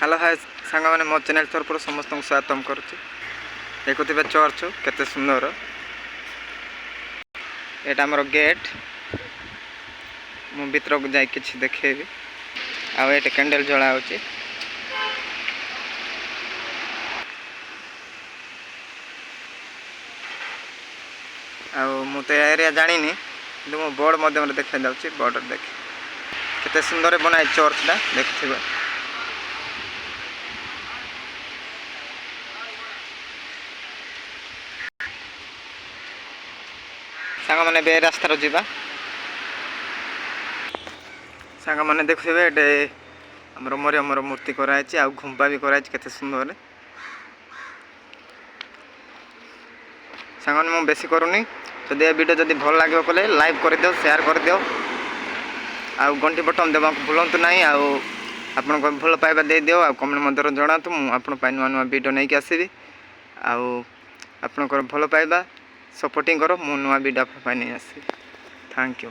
Hello hi सांग मैंने मो चैनल तरफ समस्त को स्वागतम करुच्ची। देखुवे चर्च केते सुंदर एटा हमर गेट मु भीतर को जाई किछि देखेबी आ एटे कैंडल जला होची आ मु तो एरिया जानी नी कि मो बोर्ड मध्यम देखा जाउची बॉर्डर देख केते सुंदर बनाई चर्च दा देखथिबा। सांग मैंने बे रास्तार जीवा सांग मैंने देखुवे एटे हमर मरियमर मूर्ति कराई आ घुंपा भी कराई केते सुंदर सांग मु बेसी करूनी जदि वीडियो जदि भल लगे कले लाइक कर दियो शेयर कर दियो आ घंटी बटन देवा भूलंतु नहीं आपन को भल पाइबा दे दियो आ कमेंट मधर जणातु मु आपन पाइ नुआ नुआ वीडियो नै के आसीबी आ आपन को भल पाइबा सपोर्टिंग करो मु नुआ वीडियो पाइ नै आसीबी। Thank you.